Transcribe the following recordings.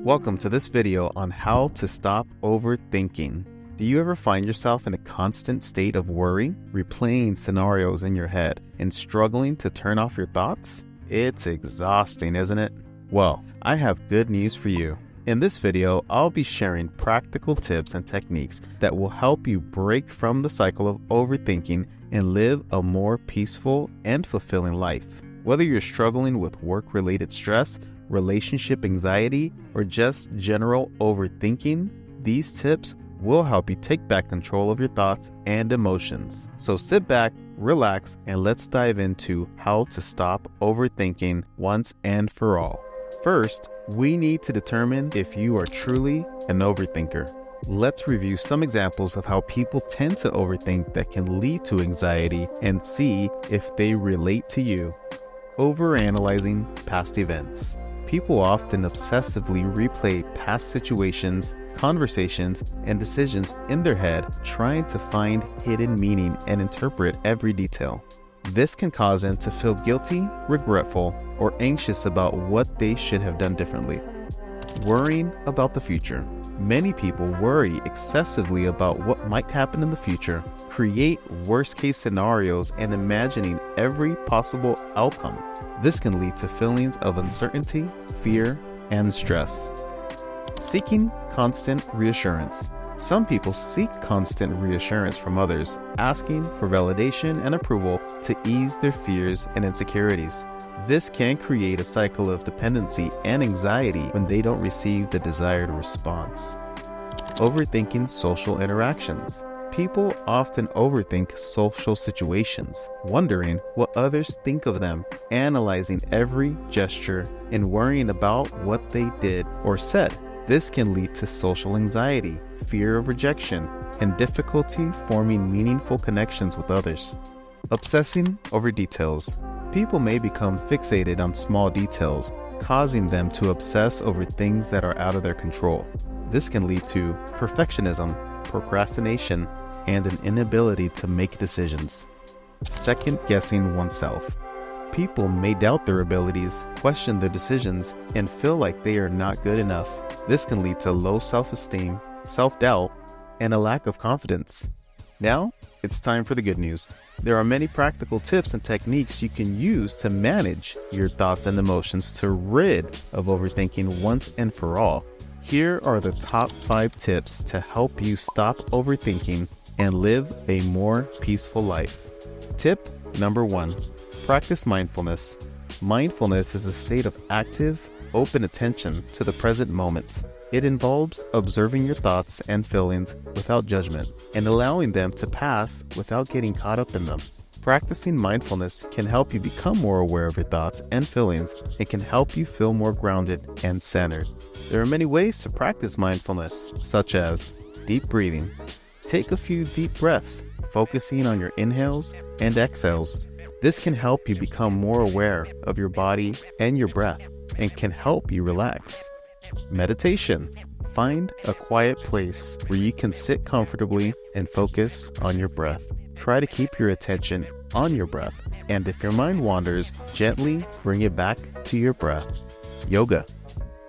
Welcome to this video on how to stop overthinking. Do you ever find yourself in a constant state of worry, replaying scenarios in your head, and struggling to turn off your thoughts? It's exhausting, isn't it? Well, I have good news for you. In this video, I'll be sharing practical tips and techniques that will help you break from the cycle of overthinking and live a more peaceful and fulfilling life. Whether you're struggling with work-related stress, relationship anxiety, or just general overthinking, these tips will help you take back control of your thoughts and emotions. So sit back, relax, and let's dive into how to stop overthinking once and for all. First, we need to determine if you are truly an overthinker. Let's review some examples of how people tend to overthink that can lead to anxiety and see if they relate to you. Overanalyzing past events. People often obsessively replay past situations, conversations, and decisions in their head, trying to find hidden meaning and interpret every detail. This can cause them to feel guilty, regretful, or anxious about what they should have done differently. Worrying about the future. Many people worry excessively about what might happen in the future, create worst-case scenarios, and imagining every possible outcome. This can lead to feelings of uncertainty, fear, and stress. Seeking constant reassurance. Some people seek constant reassurance from others, asking for validation and approval to ease their fears and insecurities. This can create a cycle of dependency and anxiety when they don't receive the desired response. Overthinking social interactions. People often overthink social situations, wondering what others think of them, analyzing every gesture, and worrying about what they did or said. This can lead to social anxiety, fear of rejection, and difficulty forming meaningful connections with others. Obsessing over details. People may become fixated on small details, causing them to obsess over things that are out of their control. This can lead to perfectionism, procrastination, and an inability to make decisions. Second-guessing oneself. People may doubt their abilities, question their decisions, and feel like they are not good enough. This can lead to low self-esteem, self-doubt, and a lack of confidence. Now, it's time for the good news. There are many practical tips and techniques you can use to manage your thoughts and emotions to rid of overthinking once and for all. Here are the top 5 tips to help you stop overthinking and live a more peaceful life. Tip number 1, practice mindfulness. Mindfulness is a state of active, open attention to the present moment. It involves observing your thoughts and feelings without judgment and allowing them to pass without getting caught up in them. Practicing mindfulness can help you become more aware of your thoughts and feelings and can help you feel more grounded and centered. There are many ways to practice mindfulness, such as deep breathing. Take a few deep breaths, focusing on your inhales and exhales. This can help you become more aware of your body and your breath and can help you relax. Meditation. Find a quiet place where you can sit comfortably and focus on your breath. Try to keep your attention on your breath, and if your mind wanders, gently bring it back to your breath. Yoga.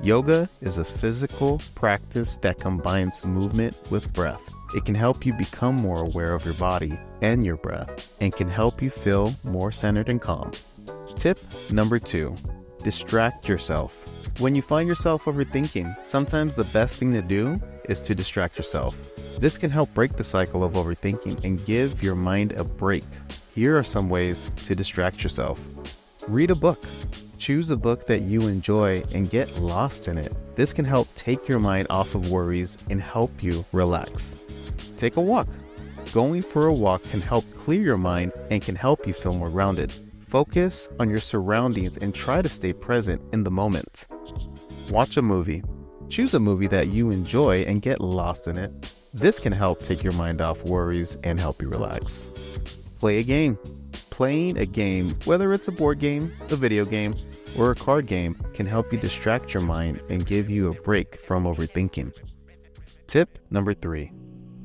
Yoga is a physical practice that combines movement with breath. It can help you become more aware of your body and your breath and can help you feel more centered and calm. Tip number 2, distract yourself. When you find yourself overthinking, sometimes the best thing to do is to distract yourself. This can help break the cycle of overthinking and give your mind a break. Here are some ways to distract yourself. Read a book. Choose a book that you enjoy and get lost in it. This can help take your mind off of worries and help you relax. Take a walk. Going for a walk can help clear your mind and can help you feel more grounded. Focus on your surroundings and try to stay present in the moment. Watch a movie. Choose a movie that you enjoy and get lost in it. This can help take your mind off worries and help you relax. Play a game. Playing a game, whether it's a board game, a video game, or a card game, can help you distract your mind and give you a break from overthinking. Tip number 3,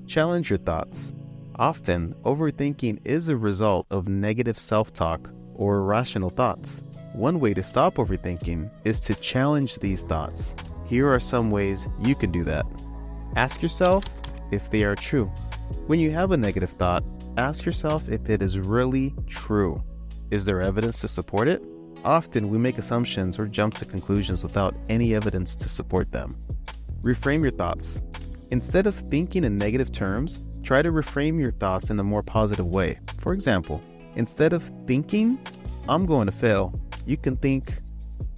challenge your thoughts. Often, overthinking is a result of negative self-talk or irrational thoughts. One way to stop overthinking is to challenge these thoughts. Here are some ways you can do that. Ask yourself if they are true. When you have a negative thought, ask yourself if it is really true. Is there evidence to support it? Often we make assumptions or jump to conclusions without any evidence to support them. Reframe your thoughts. Instead of thinking in negative terms, try to reframe your thoughts in a more positive way. For example, instead of thinking, I'm going to fail, you can think,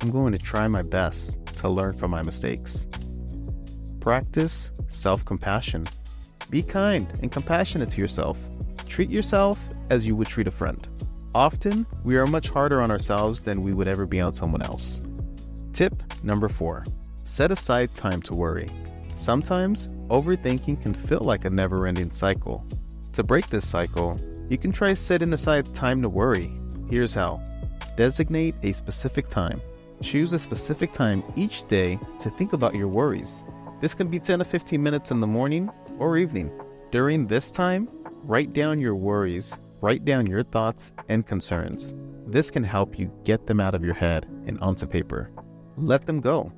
I'm going to try my best to learn from my mistakes. Practice self-compassion. Be kind and compassionate to yourself. Treat yourself as you would treat a friend. Often, we are much harder on ourselves than we would ever be on someone else. Tip number 4. Set aside time to worry. Sometimes, overthinking can feel like a never-ending cycle. To break this cycle, you can try setting aside time to worry. Here's how. Designate a specific time. Choose a specific time each day to think about your worries. This can be 10 to 15 minutes in the morning or evening. During this time, write down your worries, write down your thoughts and concerns. This can help you get them out of your head and onto paper. Let them go.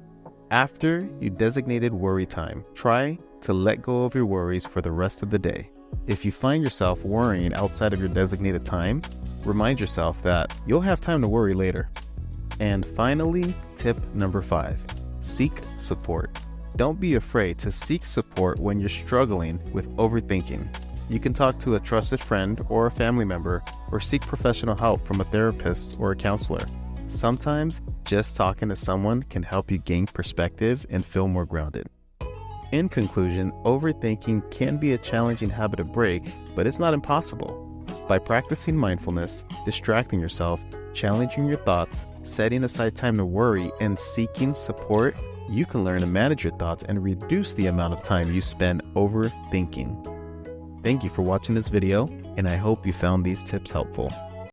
After you designated worry time, try to let go of your worries for the rest of the day. If you find yourself worrying outside of your designated time, remind yourself that you'll have time to worry later. And finally, tip number 5, seek support. Don't be afraid to seek support when you're struggling with overthinking. You can talk to a trusted friend or a family member, or seek professional help from a therapist or a counselor. Sometimes, just talking to someone can help you gain perspective and feel more grounded. In conclusion, overthinking can be a challenging habit to break, but it's not impossible. By practicing mindfulness, distracting yourself, challenging your thoughts, setting aside time to worry, and seeking support, you can learn to manage your thoughts and reduce the amount of time you spend overthinking. Thank you for watching this video, and I hope you found these tips helpful.